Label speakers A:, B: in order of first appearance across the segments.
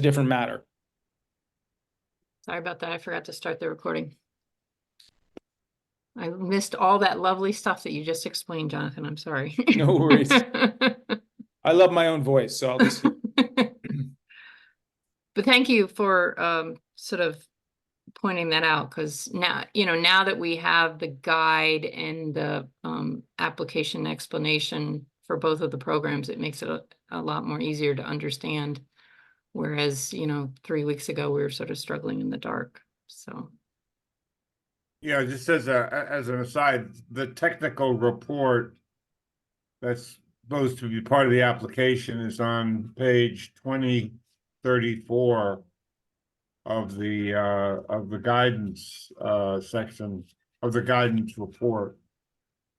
A: different matter.
B: Sorry about that. I forgot to start the recording. I missed all that lovely stuff that you just explained, Jonathan. I'm sorry.
A: No worries. I love my own voice, so I'll just.
B: But thank you for sort of pointing that out, because now, now that we have the guide and the application explanation for both of the programs, it makes it a lot more easier to understand. Whereas, 3 weeks ago, we were sort of struggling in the dark. So.
C: Yeah, just as an aside, the technical report that's supposed to be part of the application is on page 2034 of the guidance section of the guidance report.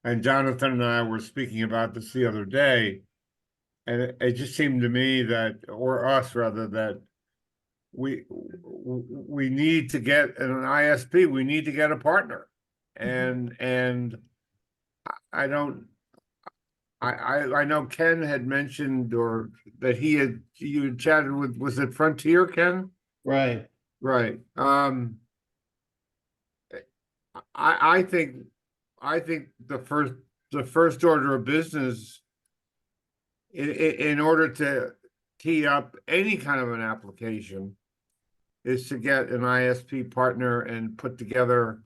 C: And Jonathan and I were speaking about this the other day, and it just seemed to me that, or us rather, that we need to get an ISP, we need to get a partner. And I know Ken had mentioned, or that you had chatted with, was it Frontier, Ken?
D: Right.
C: Right. I think the first order of business in order to tee up any kind of an application is to get an ISP partner and put together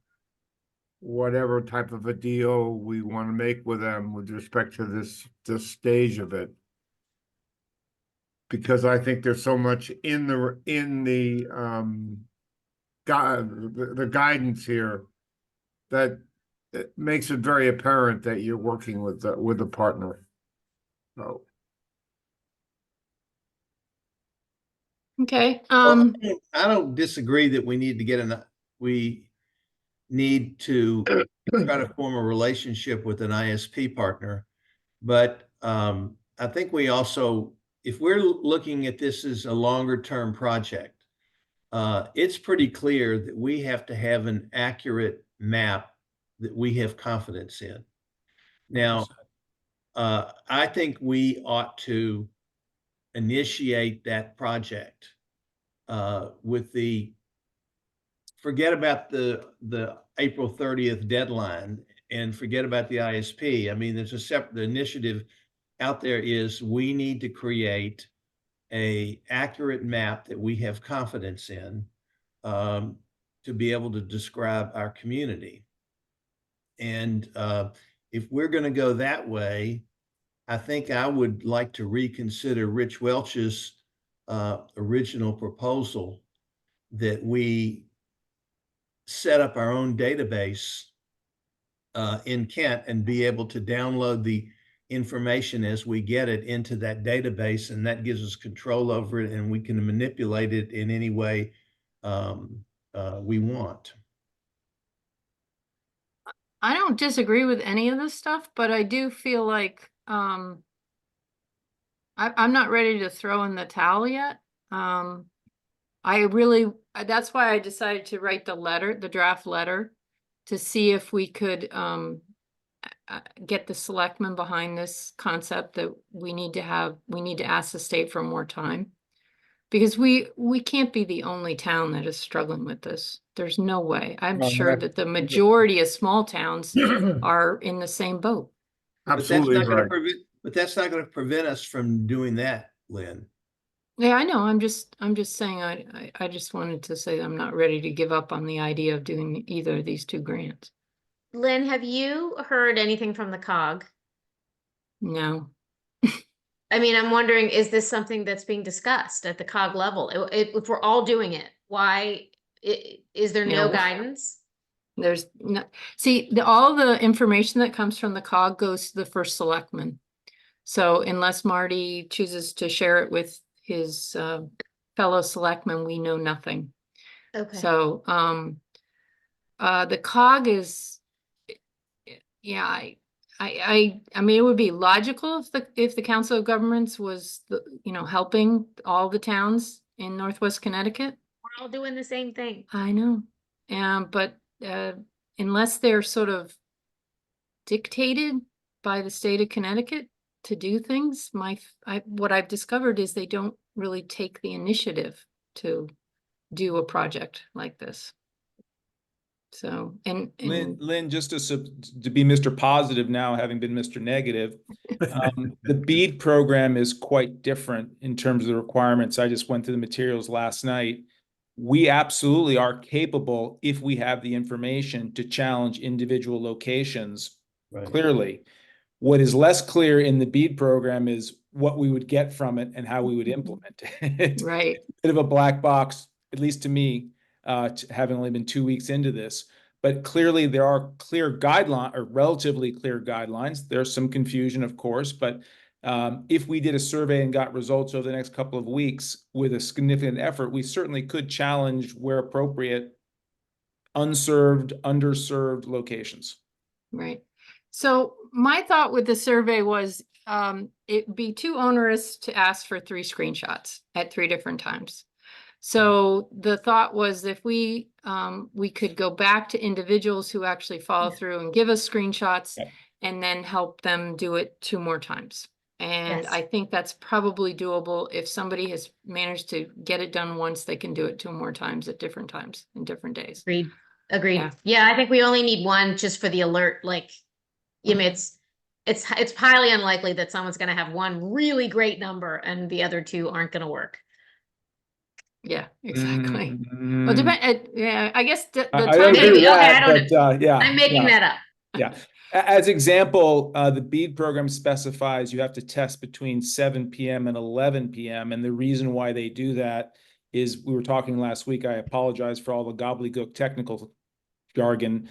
C: whatever type of a deal we want to make with them with respect to this stage of it. Because I think there's so much in the guidance here that it makes it very apparent that you're working with a partner. So.
B: Okay.
D: Well, I don't disagree that we need to we need to try to form a relationship with an ISP partner. But I think we also, if we're looking at this as a longer term project, it's pretty clear that we have to have an accurate map that we have confidence in. Now, I think we ought to initiate that project with forget about the April 30th deadline and forget about the ISP. I mean, there's a separate initiative out there. Is we need to create a accurate map that we have confidence in to be able to describe our community. And if we're going to go that way, I think I would like to reconsider Rich Welch's original proposal that we set up our own database in Kent and be able to download the information as we get it into that database, and that gives us control over it, and we can manipulate it in any way we want.
B: I don't disagree with any of this stuff, but I do feel like I'm not ready to throw in the towel yet. That's why I decided to write the draft letter, to see if we could get the selectmen behind this concept that we need to ask the state for more time. Because we can't be the only town that is struggling with this. There's no way. I'm sure that the majority of small towns are in the same boat.
C: Absolutely right.
D: But that's not going to prevent us from doing that, Lynn.
B: Yeah, I know. I'm just saying, I just wanted to say I'm not ready to give up on the idea of doing either of these two grants.
E: Lynn, have you heard anything from the COG?
B: No.
E: I mean, I'm wondering, is this something that's being discussed at the COG level? If we're all doing it, why is there no guidance?
B: There's no, see, all the information that comes from the COG goes to the first selectman. So unless Marty chooses to share it with his fellow selectmen, we know nothing.
E: Okay.
B: So the COG is, yeah, I mean, it would be logical if the Council of Governments was helping all the towns in Northwest Connecticut.
E: We're all doing the same thing.
B: I know, but unless they're sort of dictated by the state of Connecticut to do things, what I've discovered is they don't really take the initiative to do a project like this. So,
A: Lynn, just to be Mr. Positive now, having been Mr. Negative, the BEAD program is quite different in terms of the requirements. I just went through the materials last night. We absolutely are capable, if we have the information, to challenge individual locations clearly. What is less clear in the BEAD program is what we would get from it and how we would implement it.
B: right,
A: It's a bit of a black box, at least to me, having only been 2 weeks into this. But clearly there are clear guidelines, or relatively clear guidelines. There's some confusion, of course, but if we did a survey and got results over the next couple of weeks with a significant effort, we certainly could challenge, where appropriate, unserved, underserved locations.
B: right. So my thought with the survey was it'd be too onerous to ask for 3 screenshots at 3 different times. So the thought was if we could go back to individuals who actually follow through and give us screenshots and then help them do it 2 more times. And
E: Yes.
B: I think that's probably doable. If somebody has managed to get it done once, they can do it 2 more times at different times in different days.
E: Agreed. Agreed.
B: Yeah.
E: Yeah, I think we only need one just for the alert, like, you know, it's highly unlikely that someone's gonna have one really great number and the other 2 aren't gonna work.
B: Yeah, exactly.
A: Mm,
B: Well, yeah, I guess the
A: I don't
B: timing.
A: agree with
E: Okay, I
A: that,
E: don't
A: but yeah.
E: I'm making
A: yeah.
E: that up.
A: Yeah. As example, the BEAD program specifies you have to test between 7 p.m. and 11 p.m. And the reason why they do that is, we were talking last week, I apologize for all the gobbledygook technical jargon.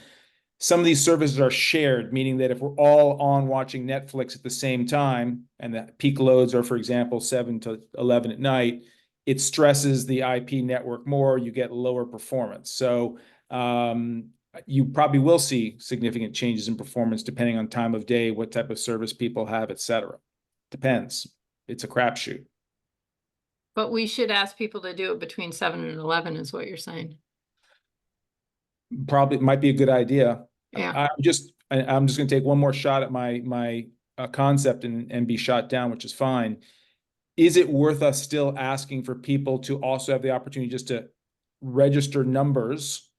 A: Some of these services are shared, meaning that if we're all on watching Netflix at the same time, and the peak loads are, for example, 7 to 11 at night, it stresses the IP network more, you get lower performance. So you probably will see significant changes in performance depending on time of day, what type of service people have, et cetera. Depends. It's a crapshoot.
B: But we should ask people to do it between 7 and 11 is what you're saying.
A: Probably might be a good idea.
B: Yeah.
A: I'm just going to take one more shot at my concept and be shot down, which is fine. Is it worth us still asking for people to also have the opportunity just to register numbers,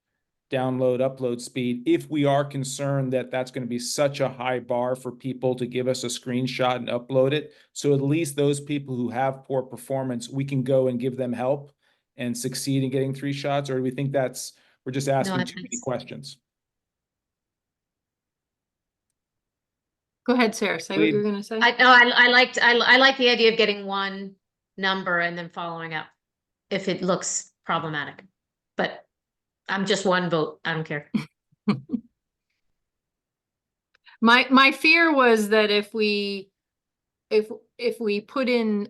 A: download, upload speed, if we are concerned that that's going to be such a high bar for people to give us a screenshot and upload it? So at least those people who have poor performance, we can go and give them help and succeed in getting 3 shots? Or do we think we're just asking too many questions?
B: Go ahead, Sarah. Say what you're going to say.
E: I like the idea of getting one number and then following up if it looks problematic. But I'm just one vote. I don't care.
B: My fear was that if we put in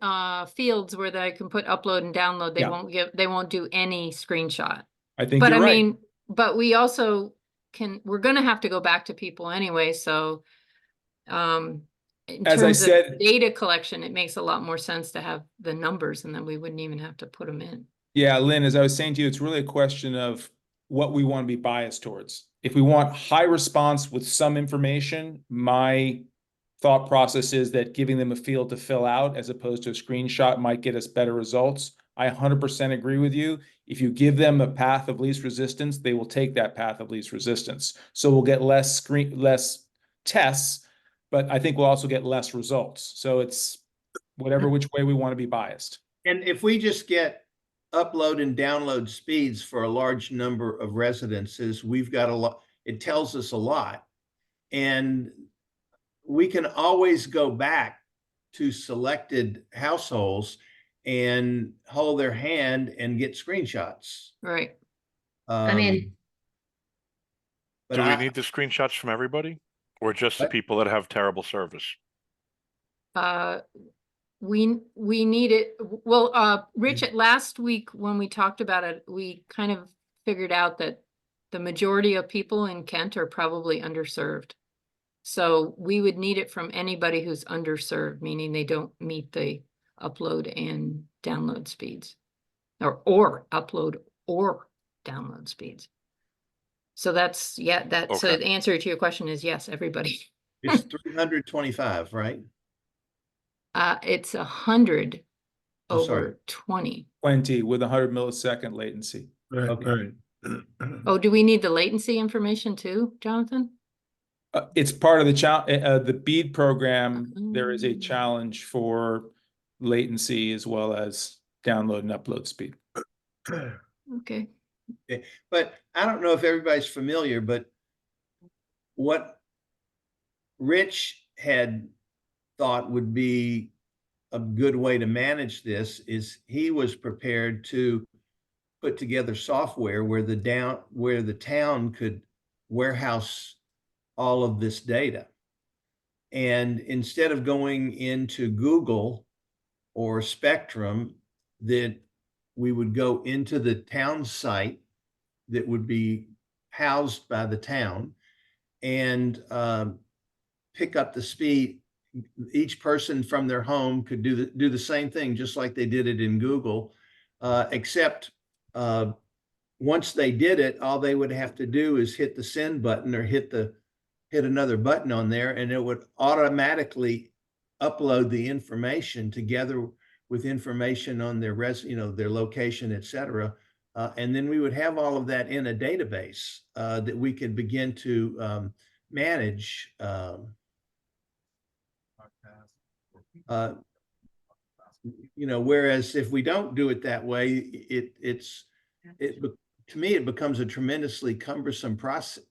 B: fields where they can put upload and download, they won't do any screenshot.
A: I think
B: But
A: you're
B: I
A: right.
B: mean, but we also we're gonna have to go back to people anyway, so in
A: As I
B: terms
A: said,
B: of data collection, it makes a lot more sense to have the numbers, and then we wouldn't even have to put them in.
A: yeah, Lynn, as I was saying to you, it's really a question of what we want to be biased towards. If we want high response with some information, my thought process is that giving them a field to fill out as opposed to a screenshot might get us better results. I 100% agree with you. If you give them a path of least resistance, they will take that path of least resistance. So we'll get less tests, but I think we'll also get less results. So it's whatever which way we want to be biased.
D: And if we just get upload and download speeds for a large number of residences, we've got a lot, it tells us a lot. And we can always go back to selected households and hold their hand and get screenshots.
B: Right.
E: I'm in.
D: But
F: Do we need the screenshots from everybody or just the
D: What?
F: people that have terrible service?
B: We need it. Well, Rich, last week when we talked about it, we kind of figured out that the majority of people in Kent are probably underserved. So we would need it from anybody who's underserved, meaning they don't meet the upload and download speeds, or upload or download speeds. So that's, so
F: Okay.
B: the answer to your question is yes, everybody.
D: it's 325, right?
B: It's 100
D: I'm sorry.
B: over 20.
A: 20 with 100 millisecond latency.
C: Okay.
B: Oh, do we need the latency information too, Jonathan?
A: It's part of the BEAD program. There is a
B: Mm.
A: challenge for latency as well as download and upload speed.
B: Okay.
D: But I don't know if everybody's familiar, but what Rich had thought would be a good way to manage this is he was prepared to put together software where the town could warehouse all of this data. And instead of going into Google or Spectrum, that we would go into the town site that would be housed by the town and pick up the speed. Each person from their home could do the same thing, just like they did it in Google, except once they did it, all they would have to do is hit the send button or hit another button on there, and it would automatically upload the information together with information on their their location, etc. And then we would have all of that in a database that we could begin to manage. Whereas if we don't do it that way, to me, it becomes a tremendously cumbersome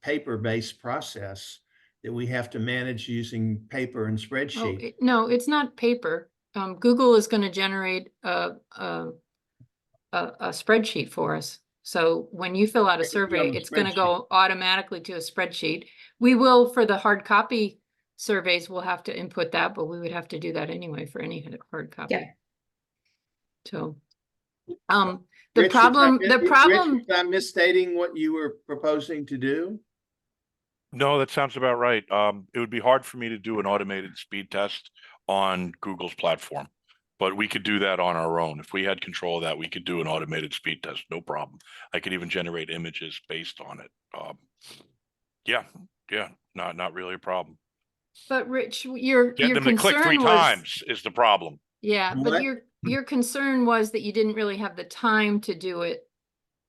D: paper-based process that we have to manage using paper and
B: Oh,
D: spreadsheet.
B: no, it's not paper. Google is going to generate a spreadsheet for us. So when you fill out a survey, it's going to go automatically to a spreadsheet. We will, for the hard copy surveys, we'll have to input that, but we would have to do that anyway for any hard copy.
E: Yeah.
B: So,
D: Rich,
B: Rich,
D: is I'm misstating what you were proposing to do?
F: No, that sounds about right. It would be hard for me to do an automated speed test on Google's platform, but we could do that on our own. If we had control of that, we could do an automated speed test, no problem. I could even generate images based on it. Yeah, not really a problem.
B: But Rich, your
F: Get them to click
B: concern
F: 3
B: was,
F: times is the problem.
B: yeah, but
D: What?
B: your concern was that you didn't really have the time to do it.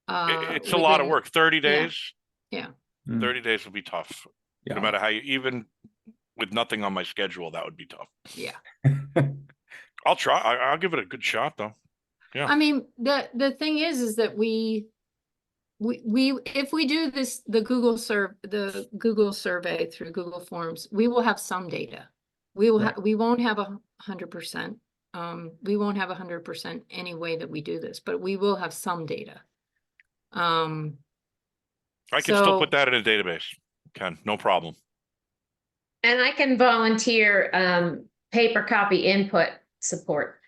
F: It's a lot of
B: within-
F: work. 30 days.
B: Yeah.
F: 30 days would be tough.
A: Yeah.
F: No matter how even with nothing on my schedule, that would be tough.
B: Yeah.
F: I'll try. I'll give it a good shot though. Yeah.
B: I mean, the thing is that we if we do this, the Google survey through Google Forms, we will have some data. We won't have 100%. We won't have 100% any way that we do this, but we will have some data.
F: I can still put that in a database. Ken, no problem.
E: And I can volunteer paper copy input support.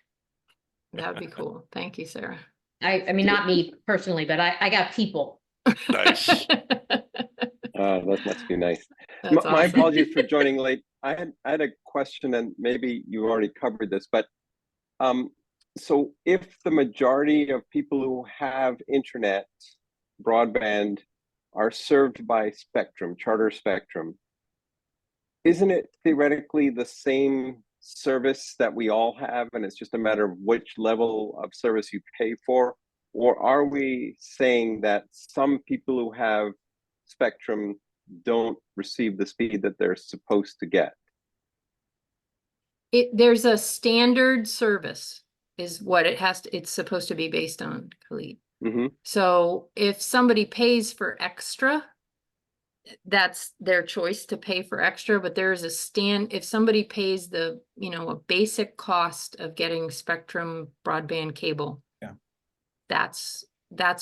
B: That would be cool. Thank you, Sarah.
E: I mean, not me personally, but I got people.
F: Nice.
G: That must be nice.
B: That's
G: My
B: awesome.
G: apologies for joining late. I had a question, and maybe you already covered this, but so if the majority of people who have internet, broadband, are served by Spectrum, Charter Spectrum, isn't it theoretically the same service that we all have, and it's just a matter of which level of service you pay for? Or are we saying that some people who have Spectrum don't receive the speed that they're supposed to get?
B: There's a standard service is what it's supposed to be based on, Khalid.
G: Mm-hmm.
B: So if somebody pays for extra, that's their choice to pay for extra, but there is if somebody pays a basic cost of getting Spectrum broadband cable,
A: yeah,
B: that's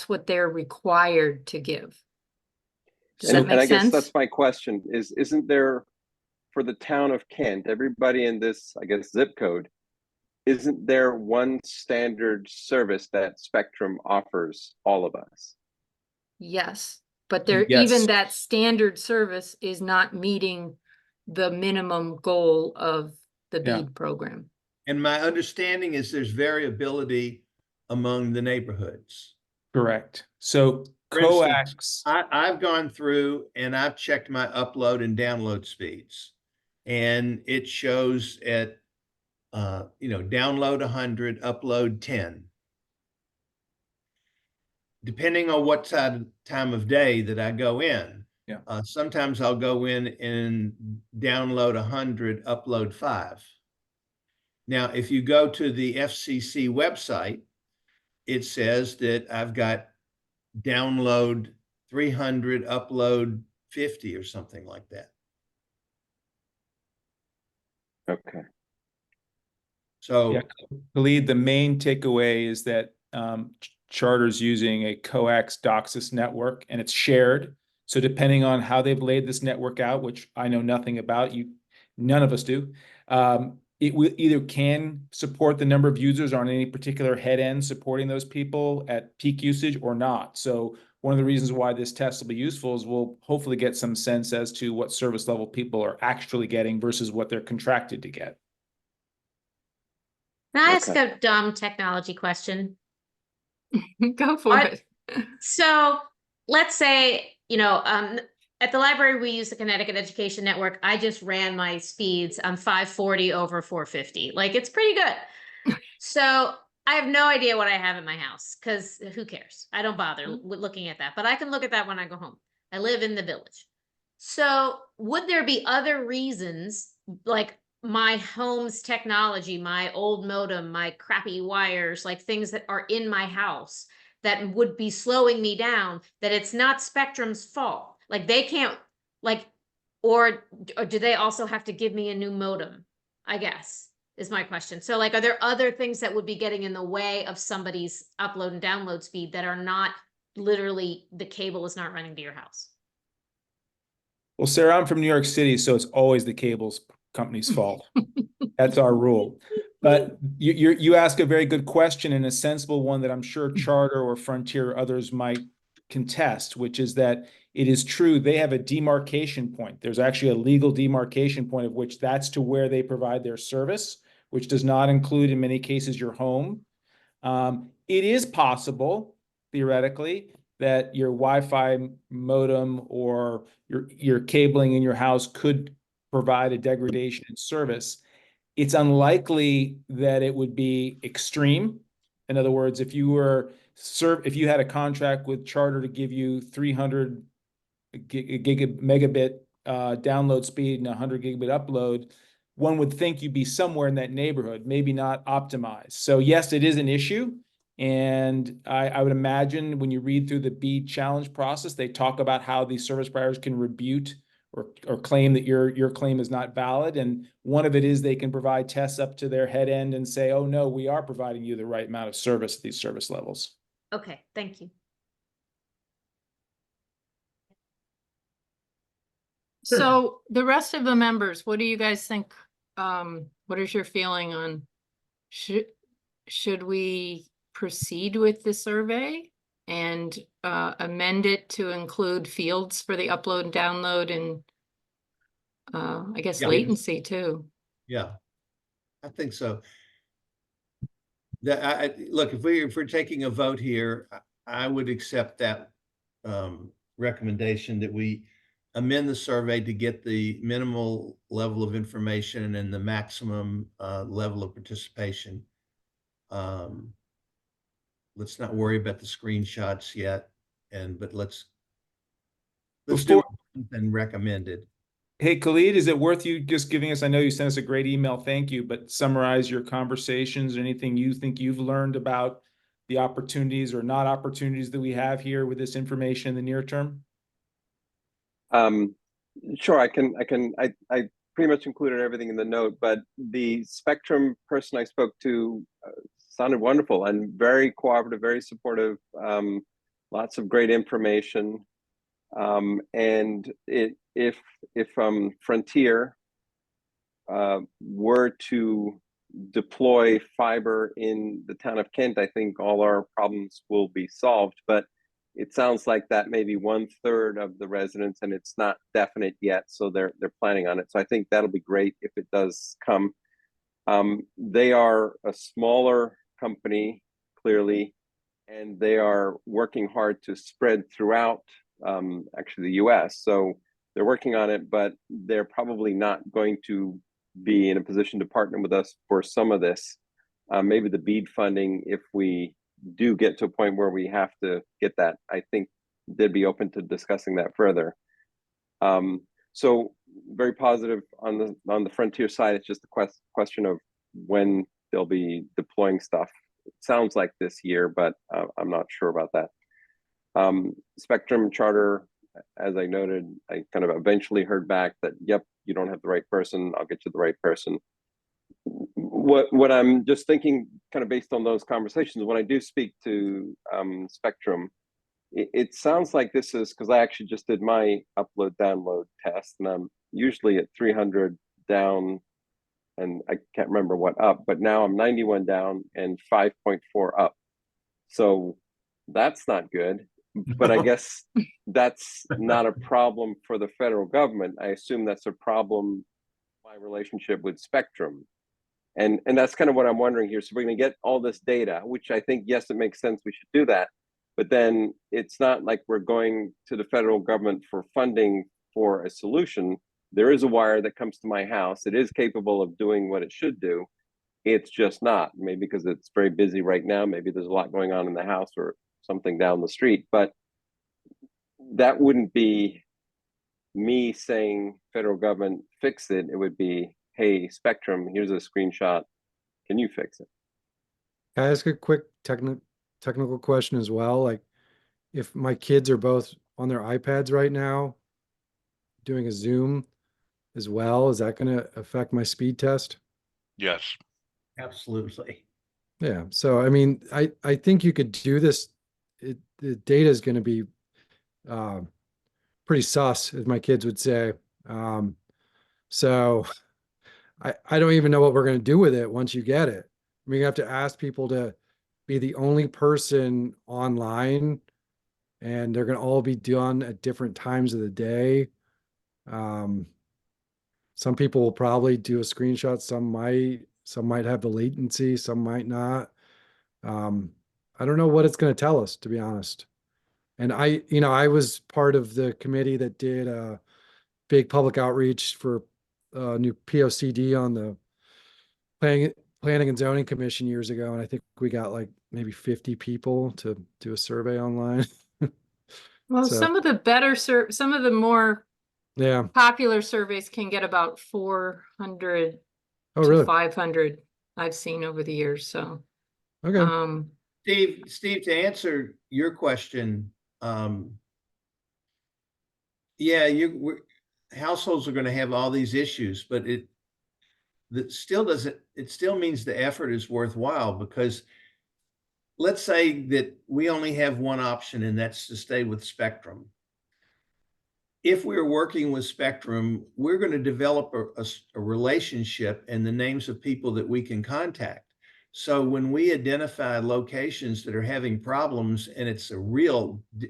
B: what they're required to give. Does
G: And
B: that make
G: I guess
B: sense?
G: that's my question, isn't there, for the town of Kent, everybody in this, I guess, zip code, isn't there one standard service that Spectrum offers all of us?
B: Yes, but
A: Yes.
B: even that standard service is not meeting the minimum goal of the
A: Yeah.
B: BEAD program.
D: And my understanding is there's variability among the neighborhoods.
A: Correct. So
D: For instance,
A: coax,
D: I've gone through and I've checked my upload and download speeds, and it shows at download 100, upload 10. Depending on what time of day that I go in.
A: Yeah.
D: Sometimes I'll go in and download 100, upload 5. Now, if you go to the FCC website, it says that I've got download 300, upload 50 or something like that.
G: Okay.
D: So
A: Yeah, Khalid, the main takeaway is that Charter's using a coax DOCSIS network, and it's shared. So depending on how they've laid this network out, which I know nothing about, none of us do, it will either can support the number of users on any particular head end supporting those people at peak usage or not. So one of the reasons why this test will be useful is we'll hopefully get some sense as to what service level people are actually getting versus what they're contracted to get.
E: Can I ask
G: Okay.
E: a dumb technology question?
B: Go for
E: What-
B: it.
E: So let's say, at the library, we use the Connecticut Education Network. I just ran my speeds on 540 over 450. Like, it's pretty good. So I have no idea what I have in my house because who cares? I don't bother with looking at that, but I can look at that when I go home. I live in the village. So would there be other reasons, like my home's technology, my old modem, my crappy wires, like things that are in my house that would be slowing me down, that it's not Spectrum's fault? Like they can't, or do they also have to give me a new modem? I guess is my question. So like, are there other things that would be getting in the way of somebody's upload and download speed that are not literally the cable is not running to your house?
A: Well, Sarah, I'm from New York City, so it's always the cables company's fault. That's our rule. But you ask a very good question and a sensible one that I'm sure Charter or Frontier or others might contest, which is that it is true they have a demarcation point. There's actually a legal demarcation point of which that's to where they provide their service, which does not include in many cases your home. It is possible, theoretically, that your Wi-Fi modem or your cabling in your house could provide a degradation in service. It's unlikely that it would be extreme. In other words, if you had a contract with Charter to give you 300 megabit download speed and 100 gigabit upload, one would think you'd be somewhere in that neighborhood, maybe not optimized. So yes, it is an issue. And I would imagine when you read through the BEAD challenge process, they talk about how these service providers can rebut or claim that your claim is not valid. And one of it is they can provide tests up to their head end and say, oh no, we are providing you the right amount of service at these service levels.
E: Okay, thank you.
B: So the rest of the members, what do you guys think? What is your feeling on should we proceed with the survey and amend it to include fields for the upload and download and I guess
D: Yeah.
B: latency too?
D: yeah, I think so. Look, if we're taking a vote here, I would accept that recommendation that we amend the survey to get the minimal level of information and the maximum level of participation. Let's not worry about the screenshots yet, but let's do something recommended.
A: Hey, Khalid, is it worth you just giving us, I know you sent us a great email, thank you, but summarize your conversations or anything you think you've learned about the opportunities or not opportunities that we have here with this information in the near term?
G: Sure, I pretty much included everything in the note, but the Spectrum person I spoke to sounded wonderful and very cooperative, very supportive, lots of great information. And if Frontier were to deploy fiber in the town of Kent, I think all our problems will be solved. But it sounds like that may be 1/3 of the residents, and it's not definite yet. So they're planning on it. So I think that'll be great if it does come. They are a smaller company, clearly, and they are working hard to spread throughout actually the US. So they're working on it, but they're probably not going to be in a position to partner with us for some of this. Maybe the BEAD funding, if we do get to a point where we have to get that, I think they'd be open to discussing that further. So very positive on the Frontier side. It's just a question of when they'll be deploying stuff. It sounds like this year, but I'm not sure about that. Spectrum Charter, as I noted, I kind of eventually heard back that, yep, you don't have the right person. I'll get you the right person. What I'm just thinking, kind of based on those conversations, when I do speak to Spectrum, it sounds like this is, because I actually just did my upload download test, and I'm usually at 300 down, and I can't remember what up, but now I'm 91 down and 5.4 up. So that's not good. But I guess that's not a problem for the federal government. I assume that's a problem, my relationship with Spectrum. And that's kind of what I'm wondering here. So we're going to get all this data, which I think, yes, it makes sense. We should do that. But then it's not like we're going to the federal government for funding for a solution. There is a wire that comes to my house. It is capable of doing what it should do. It's just not, maybe because it's very busy right now. Maybe there's a lot going on in the house or something down the street. But that wouldn't be me saying, federal government, fix it. It would be, hey, Spectrum, here's a screenshot. Can you fix it?
H: Can I ask a quick technical question as well? Like, if my kids are both on their iPads right now doing a Zoom as well, is that going to affect my speed test?
F: Yes.
D: Absolutely.
H: Yeah. So, I mean, I think you could do this. The data is going to be pretty sus, as my kids would say. So I don't even know what we're going to do with it once you get it. I mean, you have to ask people to be the only person online, and they're going to all be done at different times of the day. Some people will probably do a screenshot. Some might have the latency. Some might not. I don't know what it's going to tell us, to be honest. And I was part of the committee that did a big public outreach for new POCD on the Planning and Zoning Commission years ago, and I think we got like maybe 50 people to do a survey online.
B: Well,
H: So,
B: some of the more
H: yeah.
B: popular surveys can get about 400
H: Oh,
B: to
H: really?
B: 500 I've seen over the years. So,
H: Okay.
D: Steve, to answer your question, yeah, households are going to have all these issues, but it still means the effort is worthwhile, because let's say that we only have one option, and that's to stay with Spectrum. If we're working with Spectrum, we're going to develop a relationship and the names of people that we can contact. So when we identify locations that are having problems, and it's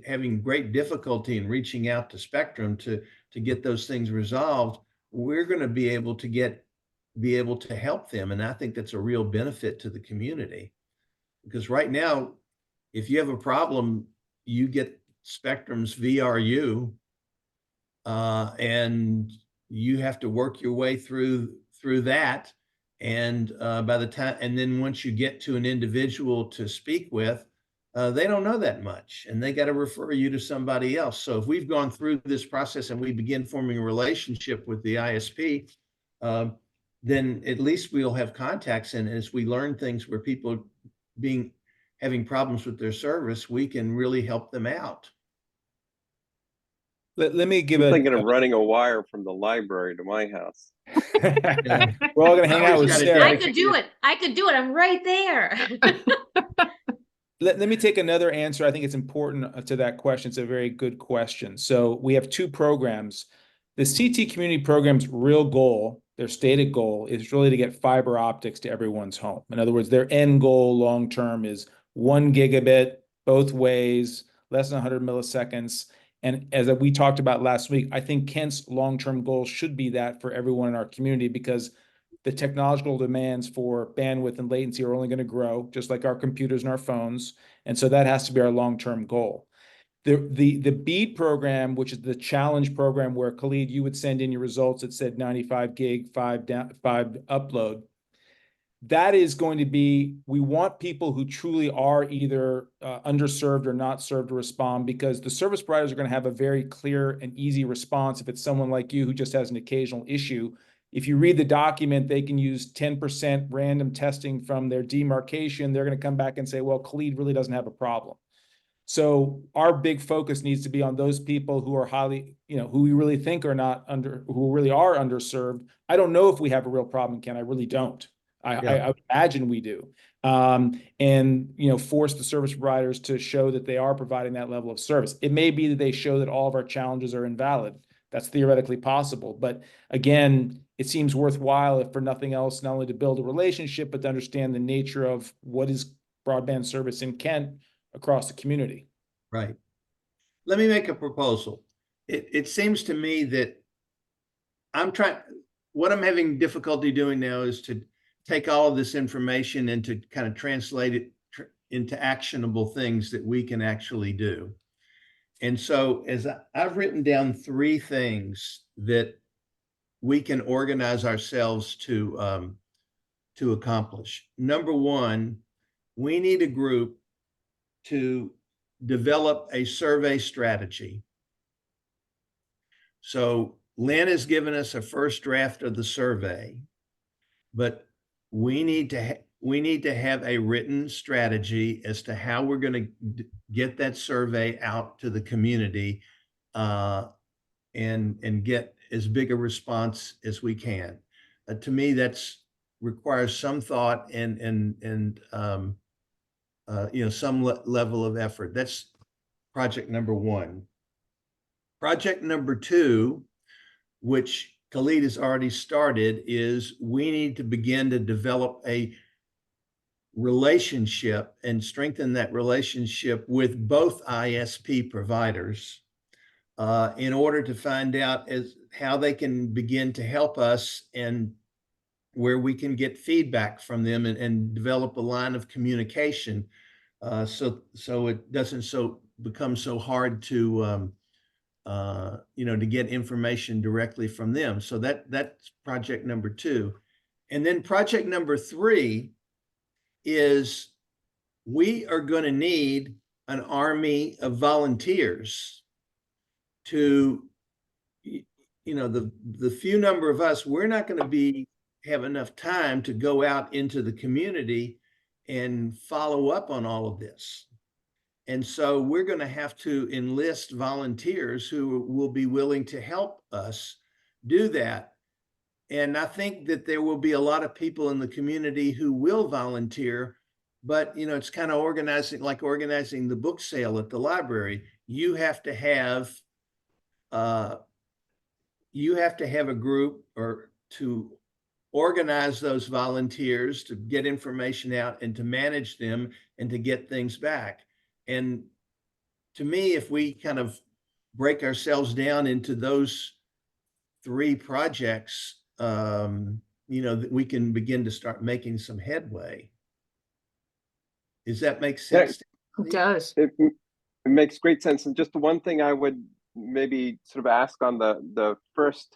D: having great difficulty in reaching out to Spectrum to get those things resolved, we're going to be able to help them. And I think that's a real benefit to the community, because right now, if you have a problem, you get Spectrum's VRU, and you have to work your way through that. And then once you get to an individual to speak with, they don't know that much, and they got to refer you to somebody else. So if we've gone through this process and we begin forming a relationship with the ISP, then at least we'll have contacts. And as we learn things where people having problems with their service, we can really help them out.
A: Let me give
G: I'm thinking of running a wire from the library to my house.
A: We're all gonna hang out with
D: I
A: Sarah.
E: I could do it. I'm right there.
A: Let me take another answer. I think it's important to that question. It's a very good question. So we have two programs. The CT community program's real goal, their stated goal, is really to get fiber optics to everyone's home. In other words, their end goal long-term is 1 gigabit both ways, less than 100 milliseconds. And as we talked about last week, I think Kent's long-term goal should be that for everyone in our community, because the technological demands for bandwidth and latency are only going to grow, just like our computers and our phones. And so that has to be our long-term goal. The BEAD program, which is the challenge program where Khalid, you would send in your results that said 95 gig, 5 upload. That is going to be, we want people who truly are either underserved or not served to respond, because the service providers are going to have a very clear and easy response. If it's someone like you who just has an occasional issue, if you read the document, they can use 10% random testing from their demarcation. They're going to come back and say, well, Khalid really doesn't have a problem. So our big focus needs to be on those people who are highly, who we really think are not who really are underserved. I don't know if we have a real problem, Ken. I really don't. I imagine we do. And force the service providers to show that they are providing that level of service. It may be that they show that all of our challenges are invalid. That's theoretically possible. But again, it seems worthwhile, if for nothing else, not only to build a relationship, but to understand the nature of what is broadband service in Kent across the community.
D: Right. Let me make a proposal. It seems to me that what I'm having difficulty doing now is to take all of this information and to kind of translate it into actionable things that we can actually do. And so as I've written down 3 things that we can organize ourselves to accomplish. Number 1, we need a group to develop a survey strategy. So Lynn has given us a first draft of the survey, but we need to have a written strategy as to how we're going to get that survey out to the community and get as big a response as we can. To me, that's requires some thought and some level of effort. That's project number 1. Project number 2, which Khalid has already started, is we need to begin to develop a relationship and strengthen that relationship with both ISP providers in order to find out how they can begin to help us and where we can get feedback from them and develop a line of communication so it doesn't become so hard to to get information directly from them. So that's project number 2. And then project number 3 is we are going to need an army of volunteers to, the few number of us, we're not going to have enough time to go out into the community and follow up on all of this. And so we're going to have to enlist volunteers who will be willing to help us do that. And I think that there will be a lot of people in the community who will volunteer, but it's kind of organizing the book sale at the library. You have to have a group or to organize those volunteers, to get information out and to manage them and to get things back. And to me, if we kind of break ourselves down into those 3 projects, that we can begin to start making some headway. Does that make sense?
B: It does.
G: It makes great sense. And just the one thing I would maybe sort of ask on the first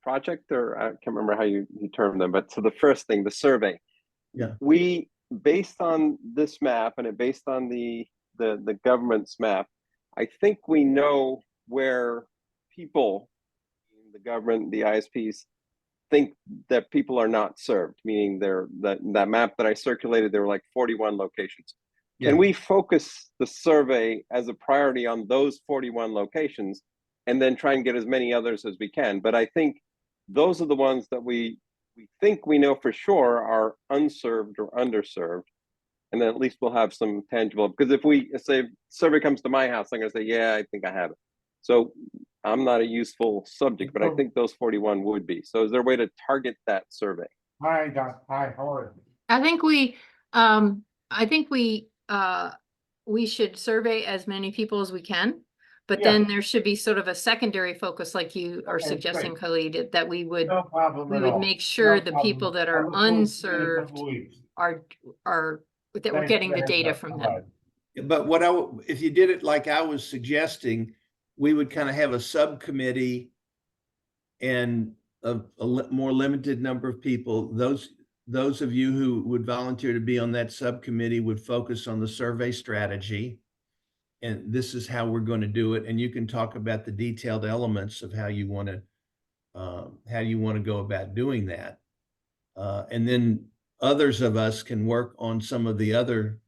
G: project, or I can't remember how you termed them, but so the first thing, the survey.
D: Yeah.
G: We, based on this map and based on the government's map, I think we know where people, the government, the ISPs, think that people are not served, meaning that map that I circulated, there were like 41 locations.
D: Yeah.
G: And we focus the survey as a priority on those 41 locations and then try and get as many others as we can. But I think those are the ones that we think we know for sure are unserved or underserved. And then at least we'll have some tangible, because if we say survey comes to my house, I'm going to say, yeah, I think I have it. So I'm not a useful subject, but I think those 41 would be. So is there a way to target that survey?
C: Hi, Doc. Hi, how are you?
B: I think we should survey as many people as we can, but
C: Yeah.
B: then there should be sort of a secondary focus, like you are
C: Okay,
B: suggesting,
C: great.
B: Khalid, that we would
C: No problem
B: we
C: at
B: would
C: all.
B: make sure
C: No
B: the
C: problem.
B: people that
C: I
B: are
C: look forward to seeing you in a
B: unserved
C: couple weeks.
B: are that we're
C: Thanks
B: getting
C: for
B: the
C: heads
B: data
C: up.
B: from
C: Bye-bye.
B: them.
D: But if you did it like I was suggesting, we would kind of have a subcommittee and more limited number of people. Those of you who would volunteer to be on that subcommittee would focus on the survey strategy. And this is how we're going to do it. And you can talk about the detailed elements of how you want to go about doing that. And then others of us can work on some of the other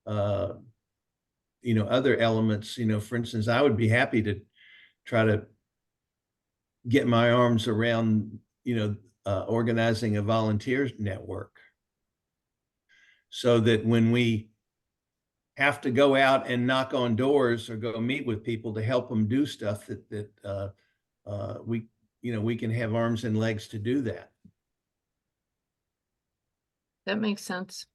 D: other elements. For instance, I would be happy to try to get my arms around, organizing a volunteers network so that when we have to go out and knock on doors or go meet with people to help them do stuff that we can have arms and legs to do that.
B: That makes sense.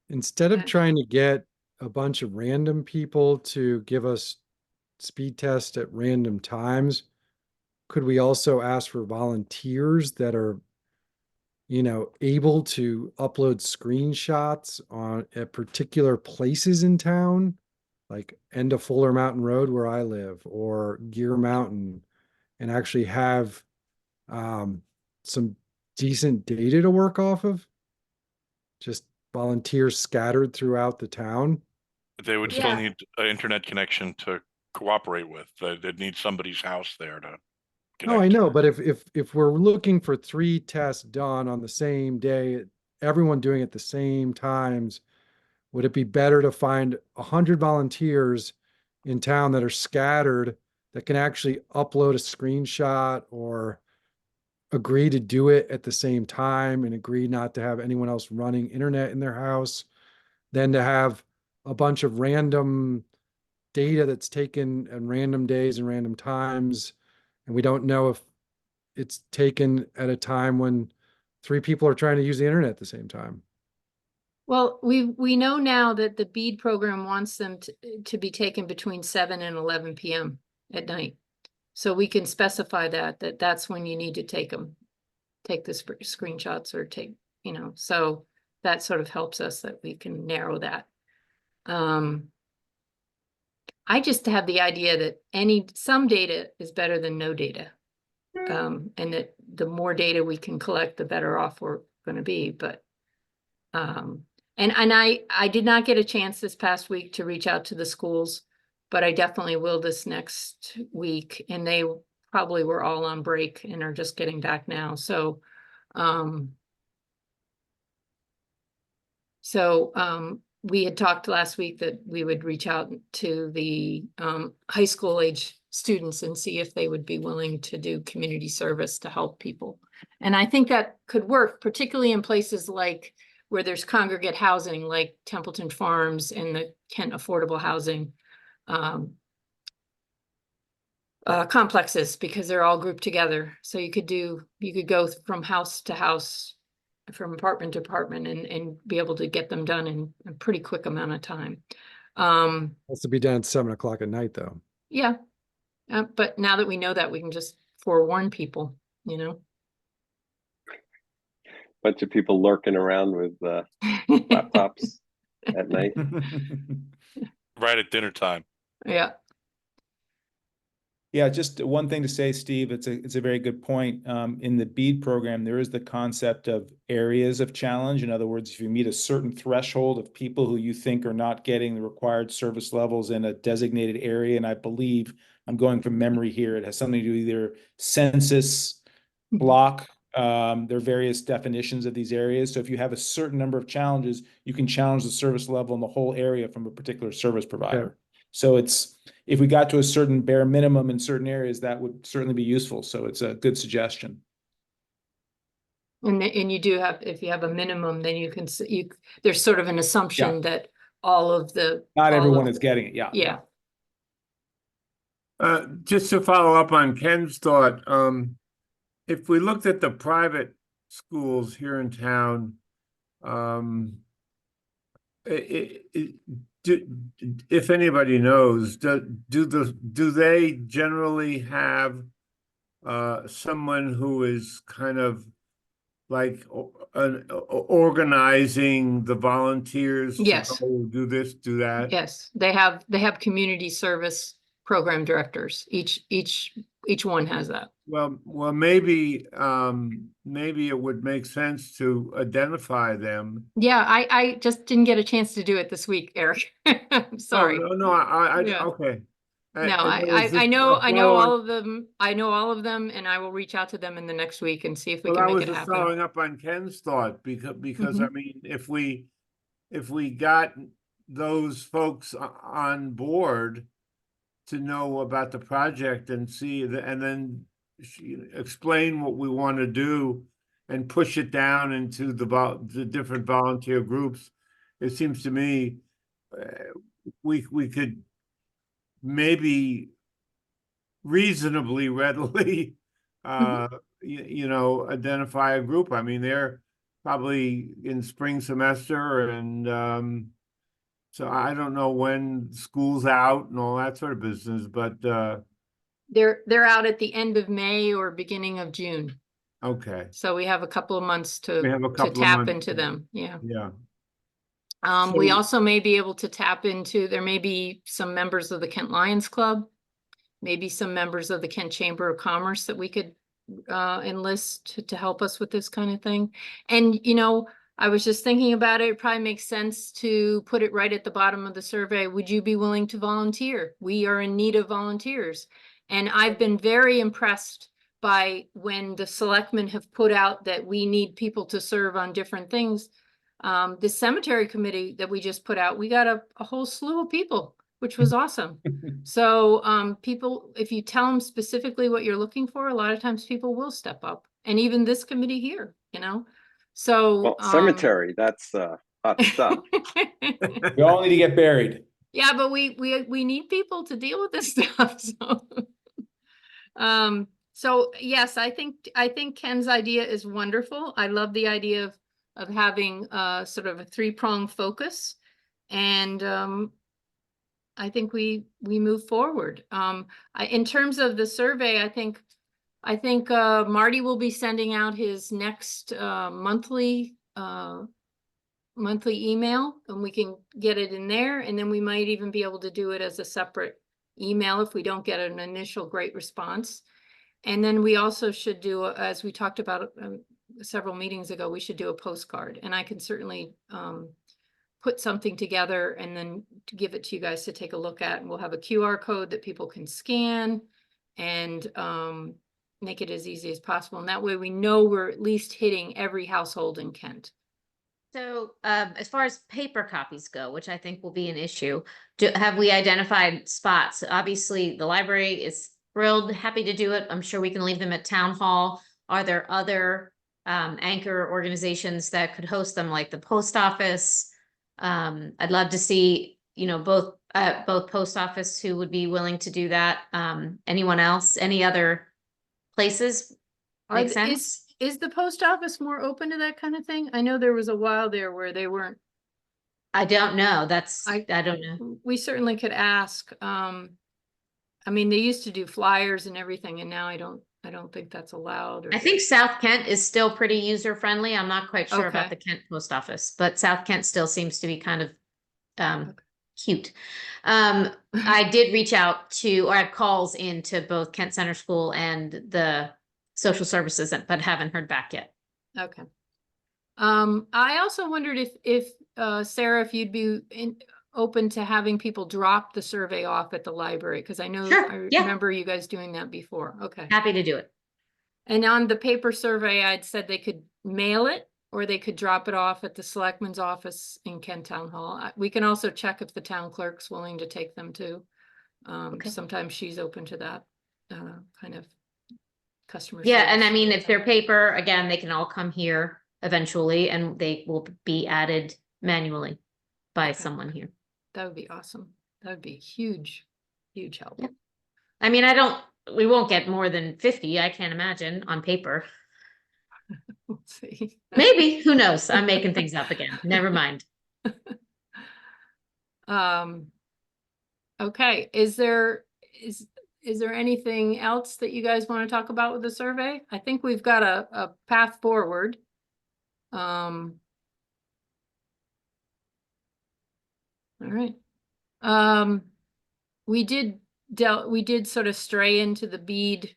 H: Instead of
B: Okay.
H: trying to get a bunch of random people to give us speed tests at random times, could we also ask for volunteers that are, able to upload screenshots at particular places in town, like end of Fuller Mountain Road where I live, or Gear Mountain, and actually have some decent data to work off of? Just volunteers scattered throughout the town.
F: They would still
B: Yeah.
F: need an internet connection to cooperate with. They'd need somebody's house there to
H: No, I
F: connect.
H: know, but if we're looking for 3 tests done on the same day, everyone doing it at the same times, would it be better to find 100 volunteers in town that are scattered that can actually upload a screenshot or agree to do it at the same time and agree not to have anyone else running internet in their house, than to have a bunch of random data that's taken at random days and random times, and we don't know if it's taken at a time when 3 people are trying to use the internet at the same time?
B: Well, we know now that the BEAD program wants them to be taken between 7 and 11 p.m. at night. So we can specify that's when you need to take them, take the screenshots or so that sort of helps us that we can narrow that. I just have the idea that some data is better than no data. And that the more data we can collect, the better off we're going to be. But and I did not get a chance this past week to reach out to the schools, but I definitely will this next week. And they probably were all on break and are just getting back now. So we had talked last week that we would reach out to the high school age students and see if they would be willing to do community service to help people. And I think that could work, particularly in places like where there's congregate housing, like Templeton Farms and the Kent Affordable Housing complexes, because they're all grouped together. So you could go from house to house, from apartment to apartment, and be able to get them done in a pretty quick amount of time.
H: Has to be done at 7 o'clock at night, though.
B: Yeah. But now that we know that, we can just forewarn people,
G: Bunch of people lurking around with laptops at night.
F: Right at dinner time.
B: Yeah.
A: Yeah, just one thing to say, Steve, it's a very good point. In the BEAD program, there is the concept of areas of challenge. In other words, if you meet a certain threshold of people who you think are not getting the required service levels in a designated area, and I believe, I'm going from memory here, it has something to do with either census block. There are various definitions of these areas. So if you have a certain number of challenges, you can challenge the service level in the whole area from a particular service provider. So if we got to a certain bare minimum in certain areas, that would certainly be useful. So it's a good suggestion.
B: And you do have, if you have a minimum, then there's sort of an assumption that
A: not everyone is getting it. Yeah.
B: Yeah.
C: Just to follow up on Ken's thought, if we looked at the private schools here in town, if anybody knows, do they generally have someone who is kind of like organizing the volunteers to
B: Yes.
C: go do this, do that?
B: Yes, they have community service program directors. Each one has that.
C: Well, maybe it would make sense to identify them.
B: Yeah, I just didn't get a chance to do it this week, Eric. I'm
C: Oh,
B: sorry.
C: no,
B: Yeah.
C: okay.
B: No,
C: And it was
B: I
C: just
B: know
C: a
B: all
C: follow-on-
B: of them. I know all of them, and I will reach out to them in the next week and see if we
C: Well,
B: can
C: I
B: make
C: was
B: it
C: just
B: happen.
C: following up on Ken's thought because I
B: Mhm.
C: mean, if we got those folks on board to know about the project and see and then explain what we want to do and push it down into the different volunteer groups, it seems to me we could maybe reasonably readily identify a group. I mean, they're probably in spring semester and so I don't know when school's out and all that sort of business, but
B: They're out at the end of May or beginning of June,
C: okay.
B: so we have a couple of months
C: We
B: to
C: have a couple of
B: tap
C: months.
B: into them. Yeah.
C: Yeah.
B: We
C: So-
B: also may be able to tap into, there may be some members of the Kent Lions Club, maybe some members of the Kent Chamber of Commerce that we could enlist to help us with this kind of thing. And, I was just thinking about it. It probably makes sense to put it right at the bottom of the survey. Would you be willing to volunteer? We are in need of volunteers. And I've been very impressed by when the selectmen have put out that we need people to serve on different things. The cemetery committee that we just put out, we got a whole slew of people, which was awesome. So people, if you tell them specifically what you're looking for, a lot of times people will step up. And even this committee here, So
G: Well, cemetery, that's hot stuff.
A: We all need to get buried.
B: Yeah, but we need people to deal with this stuff. So yes, I think Ken's idea is wonderful. I love the idea of having sort of a three-pronged focus. And I think we move forward. In terms of the survey, I think Marty will be sending out his next monthly email, and we can get it in there. And then we might even be able to do it as a separate email if we don't get an initial great response. And then we also should do, as we talked about several meetings ago, we should do a postcard. And I can certainly put something together and then to give it to you guys to take a look at. And we'll have a QR code that people can scan and make it as easy as possible. And that way we know we're at least hitting every household in Kent.
E: So, as far as paper copies go, which I think will be an issue, have we identified spots? Obviously, the library is thrilled, happy to do it. I'm sure we can leave them at town hall. Are there other anchor organizations that could host them, like the post office? I'd love to see, both post office who would be willing to do that. Anyone else? Any other places? Make sense?
B: Is the post office more open to that kind of thing? I know there was a while there where they weren't.
E: I don't know. I
B: I
E: don't know.
B: We certainly could ask. I mean, they used to do flyers and everything, and now I don't think that's allowed.
E: I think South Kent is still pretty user friendly. I'm not quite sure about
B: Okay.
E: the Kent post office, but South Kent still seems to be kind of cute. I did reach out to, or I have calls into both Kent Center School and the social services, but haven't heard back yet.
B: Okay. I also wondered if Sarah, if you'd be open to having people drop the survey off at the library, because I know
E: Sure,
B: I
E: yeah.
B: remember you guys doing that before. Okay.
E: Happy to do it.
B: And on the paper survey, I'd said they could mail it or they could drop it off at the selectman's office in Kent Town Hall. We can also check if the town clerk's willing to take them too.
E: Okay.
B: Sometimes she's open to that kind of customer
E: Yeah, and I
B: service.
E: mean, if they're paper, again, they can all come here eventually, and they will be added manually by someone here.
B: That would be awesome. That would be huge help.
E: Yeah. I mean, we won't get more than 50, I can't imagine, on paper.
B: We'll see.
E: Maybe, who knows? I'm making things up again. Never mind.
B: Okay, is there anything else that you guys want to talk about with the survey? I think we've got a path forward. All right. We did sort of stray into the bead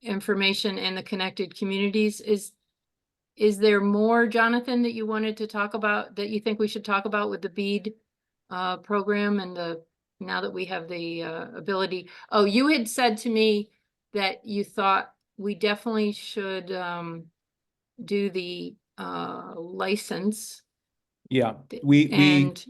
B: information and the connected communities. Is there more, Jonathan, that you wanted to talk about, that you think we should talk about with the bead program and now that we have the ability? Oh, you had said to me that you thought we definitely should do the license.
A: Yeah,
B: And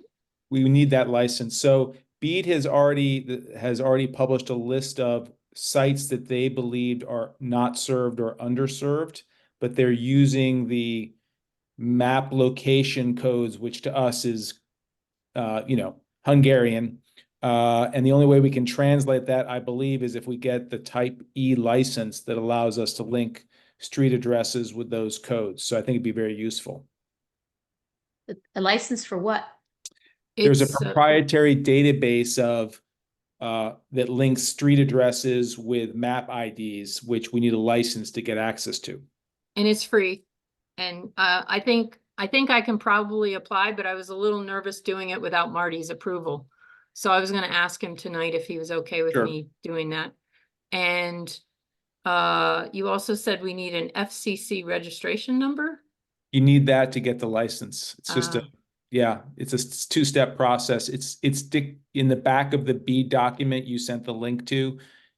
A: we need that license. So BEAD has already published a list of sites that they believed are not served or underserved, but they're using the map location codes, which to us is, Hungarian. And the only way we can translate that, I believe, is if we get the Type E license that allows us to link street addresses with those codes. So I think it'd be very useful.
E: A license for what?
A: There's a
B: it's
A: proprietary database of that links street addresses with map IDs, which we need a license to get access to.
B: and it's free. And I think I can probably apply, but I was a little nervous doing it without Marty's approval. So I was going to ask him tonight if he was okay with
A: Sure.
B: me doing that. And you also said we need an FCC registration number.
A: You need that to get the license. It's just
B: Ah.
A: it's a two-step process. It's in the back of the BEAD document you sent the link to.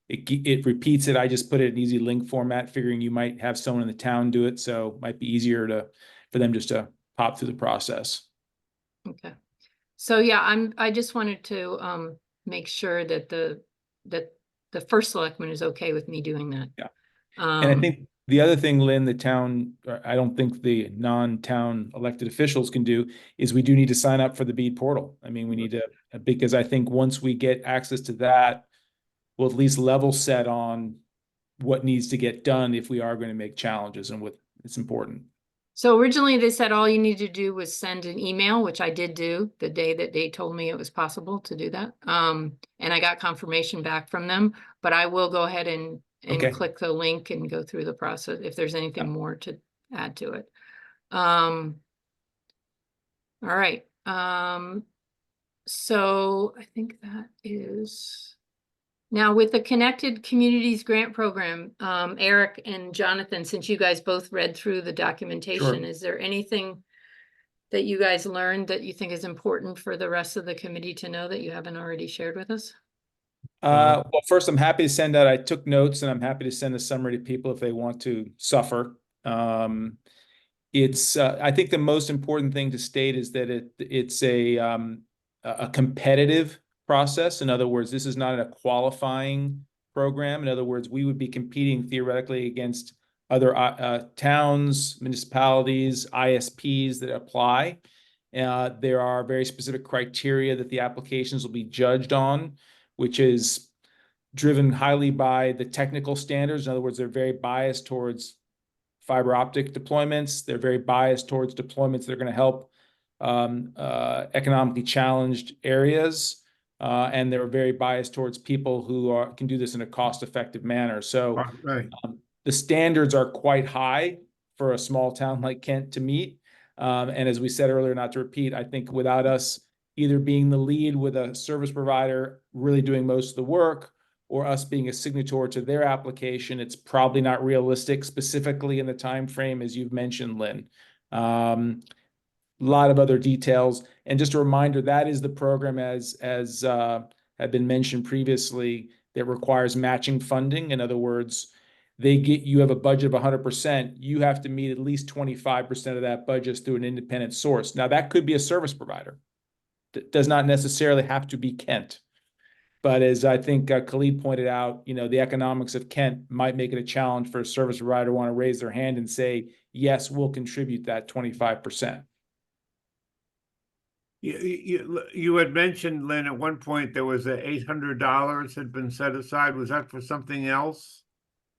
A: It repeats it. I just put it in easy link format, figuring you might have someone in the town do it, so it might be easier for them just to pop through the process.
B: Okay. So yeah, I just wanted to make sure that the first selectman is okay with me doing that.
A: Yeah. And I think the other thing, Lynn, the town, I don't think the non-town elected officials can do, is we do need to sign up for the BEAD portal. I mean, we need to, because I think once we get access to that, we'll at least level set on what needs to get done if we are going to make challenges and what it's important.
B: So originally they said all you need to do was send an email, which I did do the day that they told me it was possible to do that. And I got confirmation back from them, but I will go ahead and
A: Okay.
B: click the link and go through the process if there's anything more to add to it. All right. So I think that is now with the Connected Communities Grant Program, Eric and Jonathan, since you guys both read through the documentation,
A: Sure.
B: is there anything that you guys learned that you think is important for the rest of the committee to know that you haven't already shared with us?
A: Well, first, I'm happy to send out, I took notes and I'm happy to send a summary to people if they want to suffer. I think the most important thing to state is that it's a competitive process. In other words, this is not a qualifying program. In other words, we would be competing theoretically against other towns, municipalities, ISPs that apply. There are very specific criteria that the applications will be judged on, which is driven highly by the technical standards. In other words, they're very biased towards fiber optic deployments. They're very biased towards deployments that are going to help economically challenged areas. And they're very biased towards people who can do this in a cost-effective manner. So
C: Right.
A: the standards are quite high for a small town like Kent to meet. And as we said earlier, not to repeat, I think without us either being the lead with a service provider really doing most of the work, or us being a signatory to their application, it's probably not realistic, specifically in the time frame as you've mentioned, Lynn. A lot of other details, and just a reminder, that is the program as had been mentioned previously, that requires matching funding. In other words, you have a budget of 100%, you have to meet at least 25% of that budget through an independent source. Now, that could be a service provider. That does not necessarily have to be Kent. But as I think Khalid pointed out, the economics of Kent might make it a challenge for a service provider to want to raise their hand and say, yes, we'll contribute that 25%.
C: You had mentioned, Lynn, at one point there was $800 had been set aside. Was that for something else?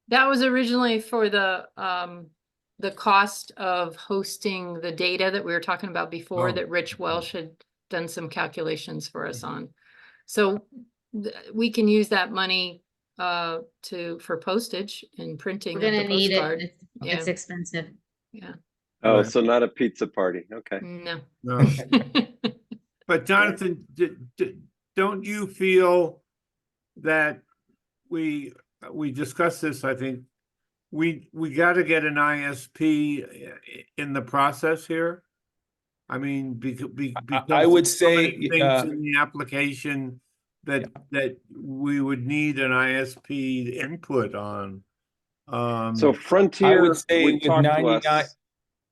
B: That was originally for the cost of hosting the data that we were talking about before,
C: Oh.
B: that Rich Welsh had done some calculations for us on. So we can use that money for postage and printing
E: We're
B: of the
E: gonna need
B: postcard.
E: it.
B: Yeah.
E: It's expensive.
B: Yeah,
G: Oh,
C: Right.
G: so not a pizza party. Okay.
B: no.
C: No. But Jonathan, don't you feel that we discussed this, I think, we got to get an ISP in the process here? I mean, because
A: I would
C: so many
A: say,
C: things in the application that we would need an ISP input on.
G: So
A: I
G: Frontier
A: would say
G: would
A: with
G: talk to
A: 99,
G: us.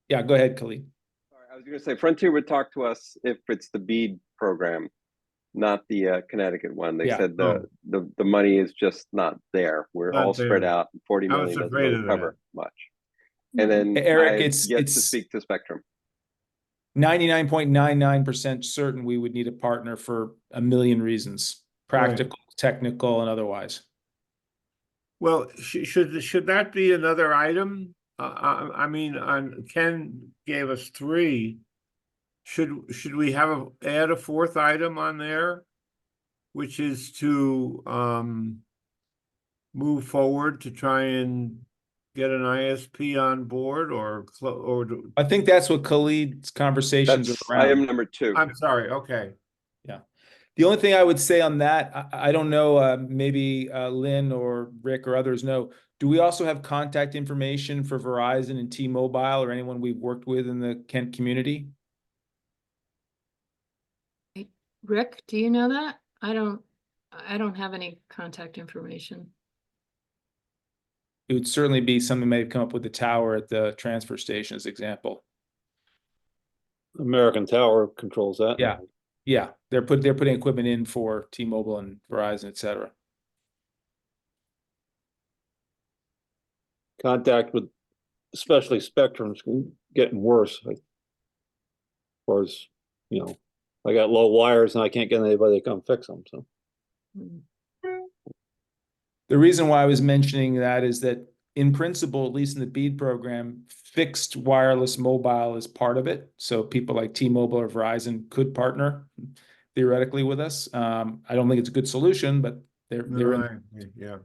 A: yeah, go ahead, Khalid.
G: Sorry, I was going to say Frontier would talk to us if it's the BEAD program, not the Connecticut one. They
A: Yeah.
G: said
C: Oh.
G: the money is just not there. We're
C: Not
G: all spread
C: there.
G: out. 40
C: I was
G: million doesn't
C: afraid
G: really
C: of that.
G: cover much. And then
A: Eric,
G: I've
A: it's-
G: yet to
A: it's-
G: speak to Spectrum.
A: 99.99% certain we would need a partner for a million reasons, practical, technical, and otherwise.
C: Well, should that be another item? I mean, Ken gave us 3. Should we add a 4th item on there, which is to move forward to try and get an ISP on board, or
A: I think that's what Khalid's conversations
G: That's
A: are around.
G: item number 2.
C: I'm sorry. Okay.
A: The only thing I would say on that, I don't know, maybe Lynn or Rick or others know, do we also have contact information for Verizon and T-Mobile or anyone we've worked with in the Kent community?
B: Rick, do you know that? I don't have any contact information.
A: It would certainly be something they've come up with the tower at the transfer station as example.
I: American Tower controls that.
A: Yeah. Yeah, they're putting equipment in for T-Mobile and Verizon, et cetera.
I: Contact with, especially Spectrum's getting worse. Like, as far as, I got low wires and I can't get anybody to come fix them, so.
B: Mm.
A: The reason why I was mentioning that is that in principle, at least in the BEAD program, fixed wireless mobile is part of it. So people like T-Mobile or Verizon could partner theoretically with us. I don't think it's a good solution, but they're
C: Yeah.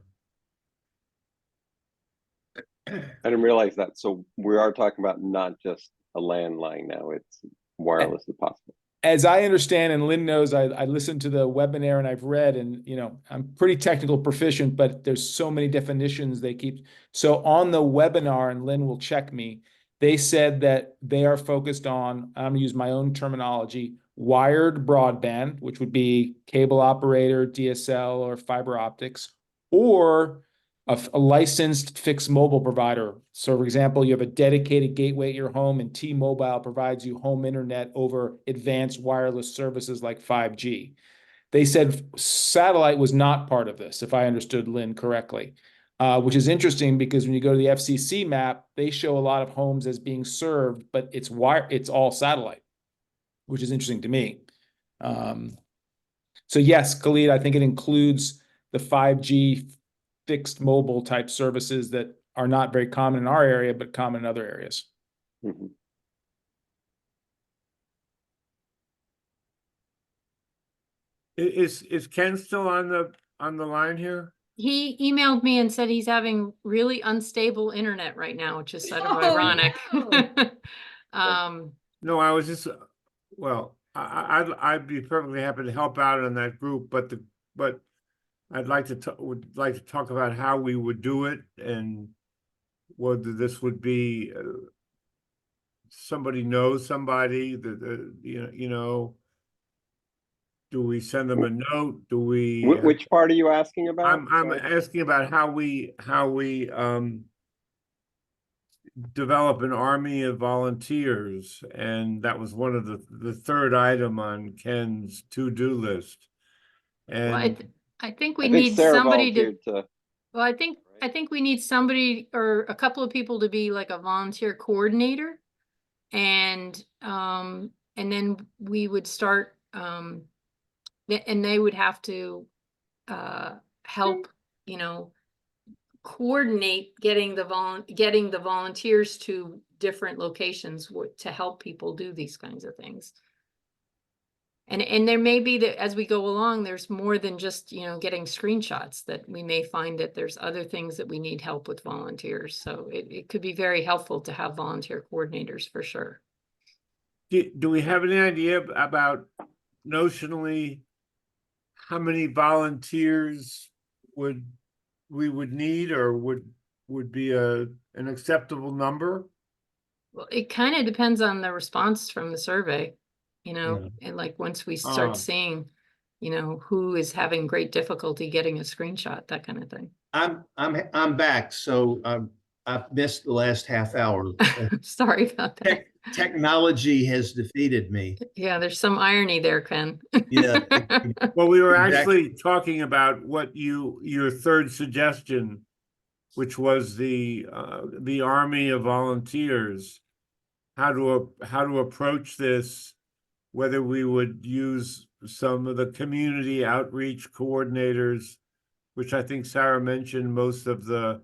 G: I didn't realize that. So we are talking about not just a landline now, it's wireless as possible.
A: As I understand, and Lynn knows, I listened to the webinar and I've read, and I'm pretty technical proficient, but there's so many definitions they keep. So on the webinar, and Lynn will check me, they said that they are focused on, I'm gonna use my own terminology, wired broadband, which would be cable operator, DSL, or fiber optics, or a licensed fixed mobile provider. So for example, you have a dedicated gateway at your home and T-Mobile provides you home internet over advanced wireless services like 5G. They said satellite was not part of this, if I understood Lynn correctly, which is interesting because when you go to the FCC map, they show a lot of homes as being served, but it's all satellite, which is interesting to me. So yes, Khalid, I think it includes the 5G fixed mobile type services that are not very common in our area, but common in other areas.
G: Mhm.
C: Is Ken still on the line here?
B: He emailed me and said he's having really unstable internet right now, which is sort of
E: Oh,
B: ironic.
E: no.
C: No, I was just, well, I'd be perfectly happy to help out in that group, but I'd like to would like to talk about how we would do it and whether this would be somebody knows somebody that do we send them a note? Do we?
G: Which part are you asking about?
C: I'm
G: Sorry.
C: asking about how we develop an army of volunteers, and that was one of the 3rd item on Ken's to-do list.
B: Well,
C: And
B: I think we
G: I think
B: need
G: Sarah
B: somebody to,
G: volunteered to.
B: well, I think we need somebody or a couple of people to be like a volunteer coordinator. And then we would start, and they would have to help, coordinate getting the volunteers to different locations to help people do these kinds of things. And there may be that as we go along, there's more than just, getting screenshots, that we may find that there's other things that we need help with volunteers. So it could be very helpful to have volunteer coordinators for sure.
C: Do we have any idea about notionally how many volunteers we would need, or would be an acceptable number?
B: Well, it kind of depends on the response from the survey,
C: Yeah.
B: and like once we start seeing, who is having great difficulty getting a screenshot, that kind of thing.
D: I'm back, so I've missed the last half hour.
B: Sorry about that.
D: Technology has defeated me.
B: Yeah, there's some irony there, Ken.
D: Yeah.
C: Well, we were
D: Exactly.
C: actually talking about what your third suggestion, which was the army of volunteers, how to approach this, whether we would use some of the community outreach coordinators, which I think Sarah mentioned most of the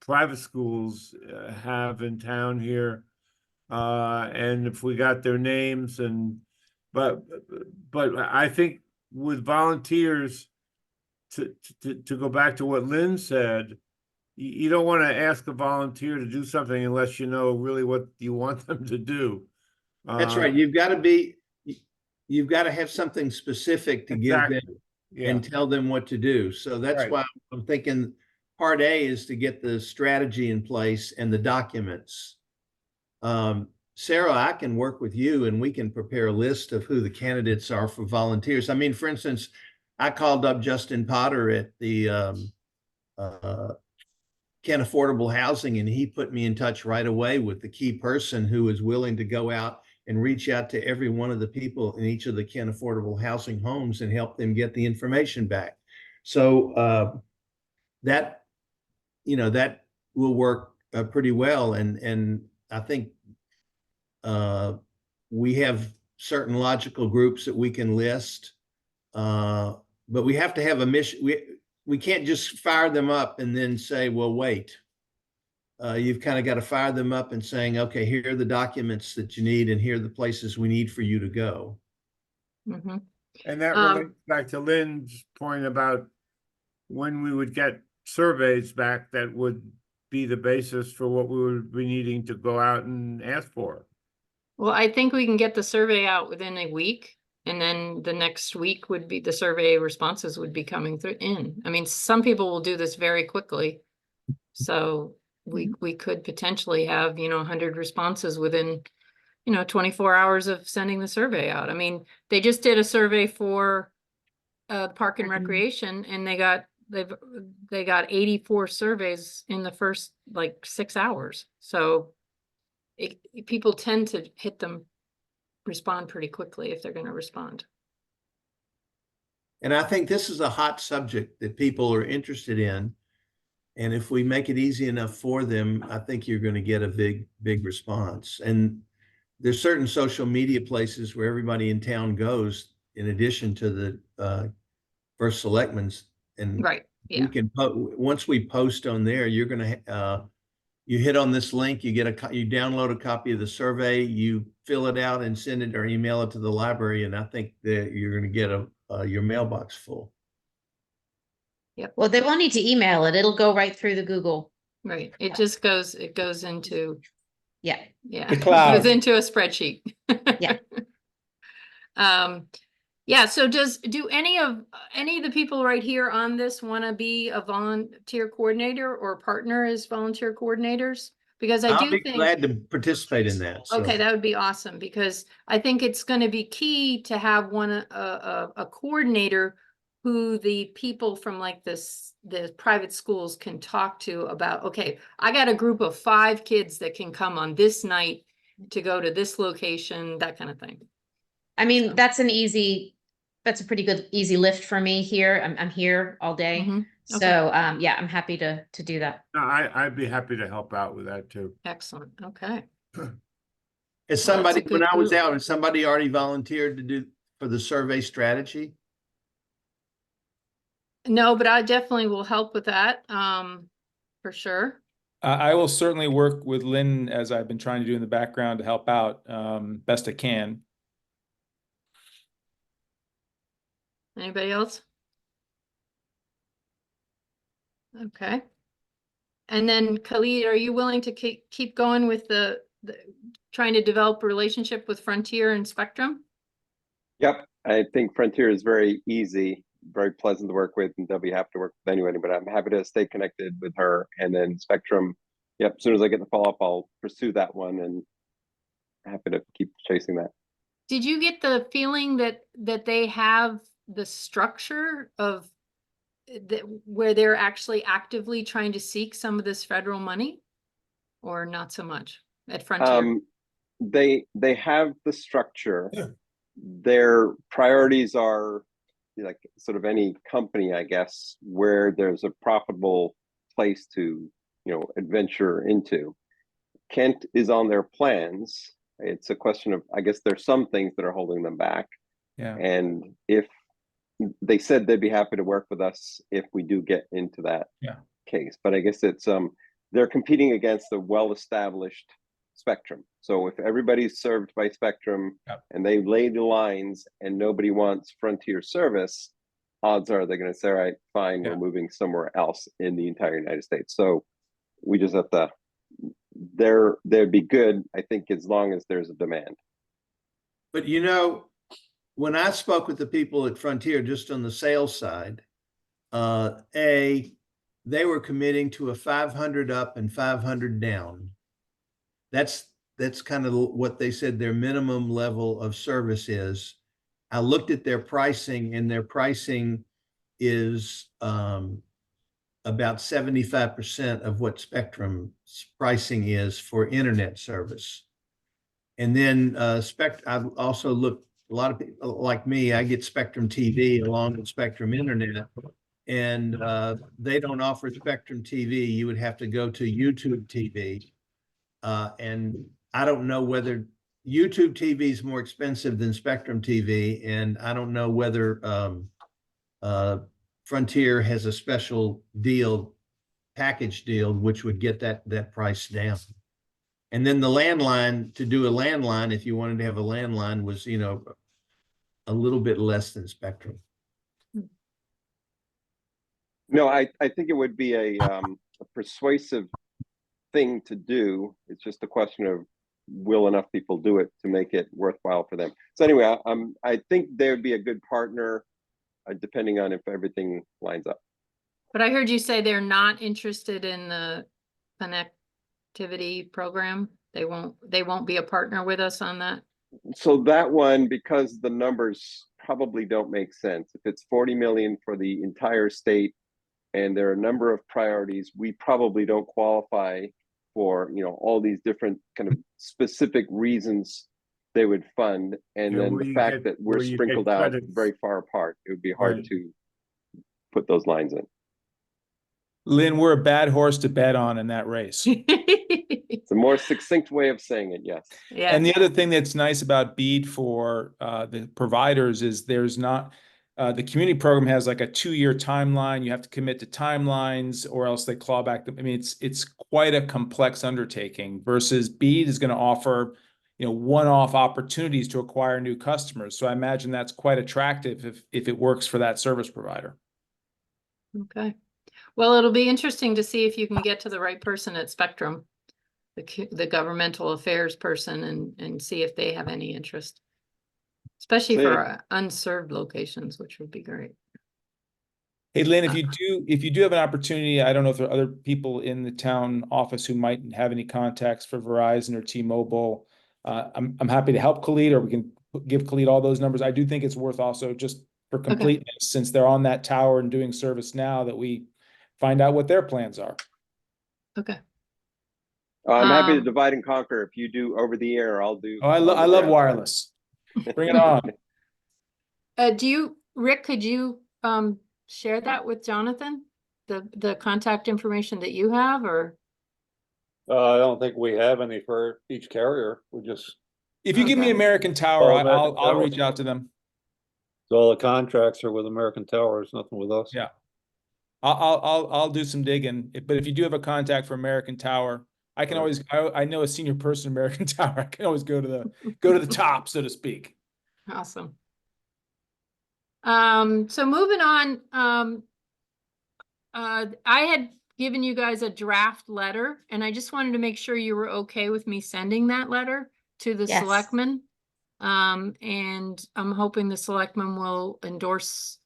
C: private schools have in town here, and if we got their names, but I think with volunteers, to go back to what Lynn said, you don't want to ask a volunteer to do something unless you know really what you want them to do.
D: That's right. You've got to have something specific to give them and tell them what to do. So that's why I'm thinking part A is to get the strategy in place and the documents. Sarah, I can work with you and we can prepare a list of who the candidates are for volunteers. I mean, for instance, I called up Justin Potter at the Kent Affordable Housing, and he put me in touch right away with the key person who is willing to go out and reach out to every one of the people in each of the Kent Affordable Housing homes and help them get the information back. So that will work pretty well. And I think we have certain logical groups that we can list, but we have to have a mission. We can't just fire them up and then say, well, wait. You've kind of got to fire them up and saying, okay, here are the documents that you need, and here are the places we need for you to go.
B: Mm-hmm.
C: And that relates back to Lynn's point about when we would get surveys back that would be the basis for what we would be needing to go out and ask for.
B: Well, I think we can get the survey out within a week. And then the next week would be the survey responses would be coming through in. I mean, some people will do this very quickly. So we could potentially have, 100 responses within, 24 hours of sending the survey out. I mean, they just did a survey for Park and Recreation, and they got 84 surveys in the first 6 hours. So people tend to respond pretty quickly if they're going to respond.
D: And I think this is a hot subject that people are interested in. And if we make it easy enough for them, I think you're going to get a big response. And there's certain social media places where everybody in town goes, in addition to the First Selectmen's. And we can once we post on there, you're going to you hit on this link, you download a copy of the survey, you fill it out and send it or email it to the library. And I think that you're going to get your mailbox full.
B: Yep.
E: Well, they won't need to email it. It'll go right through the Google.
B: Right. It just goes into,
E: Yeah.
A: The cloud.
B: It goes into a spreadsheet.
E: Yeah.
B: Yeah. So do any of the people right here on this want to be a volunteer coordinator or partner as volunteer coordinators? Because
D: I'll be glad to participate in that. So.
B: Okay, that would be awesome, because I think it's going to be key to have a coordinator who the people from the private schools can talk to about, okay, I got a group of 5 kids that can come on this night to go to this location, that kind of thing.
E: I mean, that's a pretty good, easy lift for me here. I'm here all day.
B: Mm-hmm. Okay.
E: So, yeah, I'm happy to do that.
C: No, I'd be happy to help out with that too.
B: Excellent. Okay.
D: As somebody, when I was out, has somebody already volunteered to do for the survey strategy?
B: No, but I definitely will help with that, for sure.
A: I will certainly work with Lynn, as I've been trying to do in the background, to help out best I can.
B: Anybody else? Okay. And then Khalid, are you willing to keep going with the trying to develop a relationship with Frontier and Spectrum?
G: Yep, I think Frontier is very easy, very pleasant to work with, and they'll be happy to work with anybody, but I'm happy to stay connected with her. And then Spectrum, yep, as soon as I get the follow-up, I'll pursue that one, and happy to keep chasing that.
B: Did you get the feeling that they have the structure of where they're actually actively trying to seek some of this federal money, or not so much at Frontier?
G: They have the structure. Their priorities are like sort of any company, I guess, where there's a profitable place to, adventure into. Kent is on their plans. It's a question of, I guess there's some things that are holding them back.
A: Yeah.
G: And if they said they'd be happy to work with us if we do get into that case, but I guess it's they're competing against the well-established Spectrum. So if everybody's served by Spectrum and they lay the lines and nobody wants Frontier service, odds are they're going to say, all right, fine, we're moving somewhere else in the entire United States. So we just have to, they'd be good, I think, as long as there's a demand.
D: But when I spoke with the people at Frontier, just on the sales side, they were committing to a 500 up and 500 down. That's kind of what they said their minimum level of service is. I looked at their pricing, and their pricing is about 75% of what Spectrum's pricing is for internet service. And then I've also looked, a lot of people like me, I get Spectrum TV along with Spectrum Internet, and they don't offer Spectrum TV. You would have to go to YouTube TV. And I don't know whether YouTube TV is more expensive than Spectrum TV, and I don't know whether Frontier has a special package deal, which would get that price down. And then the landline, to do a landline, if you wanted to have a landline, was, a little bit less than Spectrum.
G: No, I think it would be a persuasive thing to do. It's just a question of will enough people do it to make it worthwhile for them. So anyway, I think they would be a good partner, depending on if everything lines up.
B: But I heard you say they're not interested in the connectivity program. They won't be a partner with us on that.
G: So that one, because the numbers probably don't make sense. If it's 40 million for the entire state, and there are a number of priorities, we probably don't qualify for, all these different kind of specific reasons they would fund. And then the fact that we're sprinkled out very far apart, it would be hard to put those lines in.
A: Lynn, we're a bad horse to bet on in that race.
G: It's a more succinct way of saying it, yes.
B: Yeah.
A: And the other thing that's nice about BEAD for the providers is there's not, the community program has like a 2-year timeline. You have to commit to timelines or else they claw back. I mean, it's quite a complex undertaking versus BEAD is going to offer, one-off opportunities to acquire new customers. So I imagine that's quite attractive if it works for that service provider.
B: Okay. Well, it'll be interesting to see if you can get to the right person at Spectrum, the governmental affairs person, and see if they have any interest, especially for unserved locations, which would be great.
A: Hey, Lynn, if you do have an opportunity, I don't know if there are other people in the town office who might have any contacts for Verizon or T-Mobile. I'm happy to help Khalid, or we can give Khalid all those numbers. I do think it's worth also, just for completeness, since they're on that tower and doing service now, that we find out what their plans are.
B: Okay.
G: I'm happy to divide and conquer. If you do over the air, I'll do.
A: Oh, I love wireless. Bring it on.
B: Rick, could you share that with Jonathan, the contact information that you have, or?
I: I don't think we have any for each carrier. We just.
A: If you give me American Tower,
I: American
A: I'll
I: Tower.
A: reach out to them.
I: All the contracts are with American Tower. It's nothing with us.
A: Yeah. I'll do some digging, but if you do have a contact for American Tower, I can always, I know a senior person in American Tower. I can always go to the top, so to speak.
B: Awesome. So moving on, I had given you guys a draft letter, and I just wanted to make sure you were okay with me sending that letter to the
E: Yes.
B: selectmen. And I'm hoping the selectmen will endorse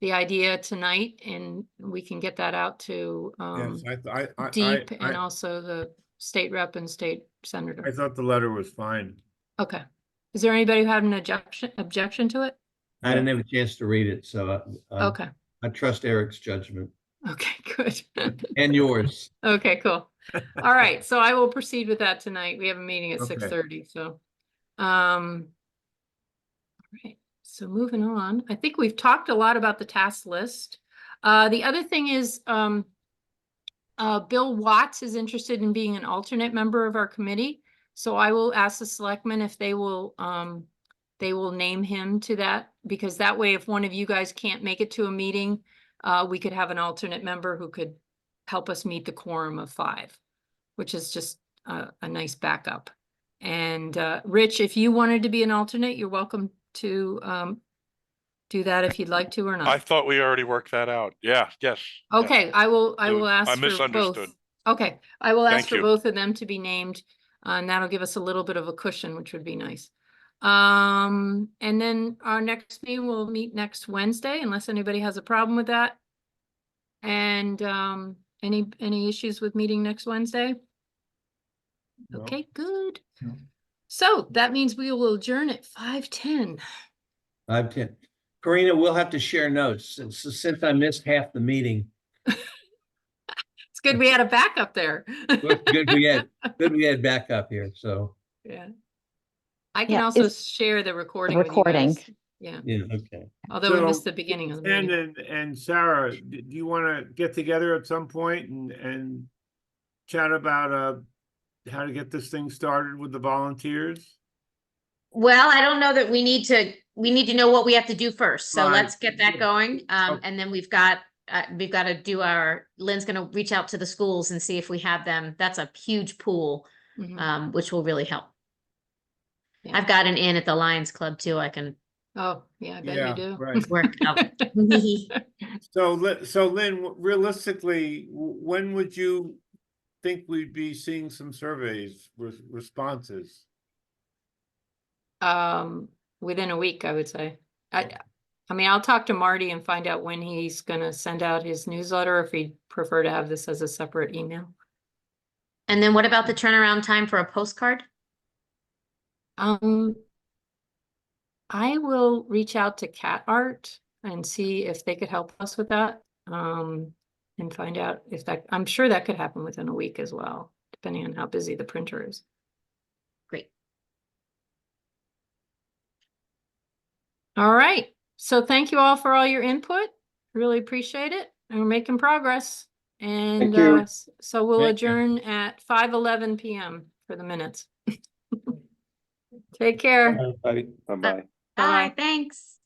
B: the idea tonight, and we can get that out to
C: Yes,
B: Deep and also the state rep and state
C: I
B: senator.
C: thought the letter was fine.
B: Okay. Is there anybody who had an objection to it?
D: I didn't have a chance to read it, so
B: Okay.
D: I trust Eric's judgment
B: Okay, good.
D: and yours.
B: Okay, cool. All right, so I will proceed with that tonight. We have a meeting at
C: Okay.
B: 6:30, so. All right, so moving on, I think we've talked a lot about the task list. The other thing is, Bill Watts is interested in being an alternate member of our committee. So I will ask the selectmen if they will name him to that, because that way, if one of you guys can't make it to a meeting, we could have an alternate member who could help us meet the quorum of 5, which is just a nice backup. And Rich, if you wanted to be an alternate, you're welcome to do that if you'd like to or
F: I
B: not.
F: thought we already worked that out. Yeah, yes.
B: Okay, I will ask
F: I
B: for
F: misunderstood.
B: both. Okay, I will ask
F: Thank
B: for
F: you.
B: both of them to be named, and that'll give us a little bit of a cushion, which would be nice. And then our next meeting will meet next Wednesday, unless anybody has a problem with that. And any issues with meeting next Wednesday?
C: No.
B: Okay, good.
C: No.
B: So that means we will adjourn at 5:10.
D: 5:10. Karina, we'll have to share notes since I missed half the meeting.
B: It's good we had a backup there.
D: Good we had backup here. So
B: Yeah. I can
J: Yeah,
B: also
J: is-
B: share the recording with you
J: recording.
B: guys. Yeah,
D: yeah, okay.
B: although we
C: So,
B: missed the beginning of the
C: Ken
B: meeting.
C: and Sarah, do you want to get together at some point and chat about how to get this thing started with the volunteers?
E: Well, I don't know that we need to know what we have to do first. So
C: Right.
E: let's get that going.
C: Okay.
E: And then we've got to do Lynn's going to reach out to the schools and see if we have them. That's a huge pool,
B: Mhm.
E: which will really help.
B: Yeah.
E: I've got an in at the Lions Club too. I can
B: Oh, yeah, I bet
C: Yeah,
B: you do.
C: right.
E: work out.
C: So Lynn, realistically, when would you think we'd be seeing some surveys responses?
B: Within a week, I would say. I mean, I'll talk to Marty and find out when he's gonna send out his newsletter, if he'd prefer to have this as a separate email.
E: And then what about the turnaround time for a postcard?
B: I will reach out to Cat Art and see if they could help us with that. And find out if I'm sure that could happen within a week as well, depending on how busy the printer is.
E: Great.
B: All right. So thank you all for all your input. Really appreciate it. And we're making progress. And
G: Thank you.
B: so we'll
D: Thank you.
B: adjourn at 5:11 p.m. for the minutes. Take care.
G: Bye. Bye-bye.
E: Bye, thanks.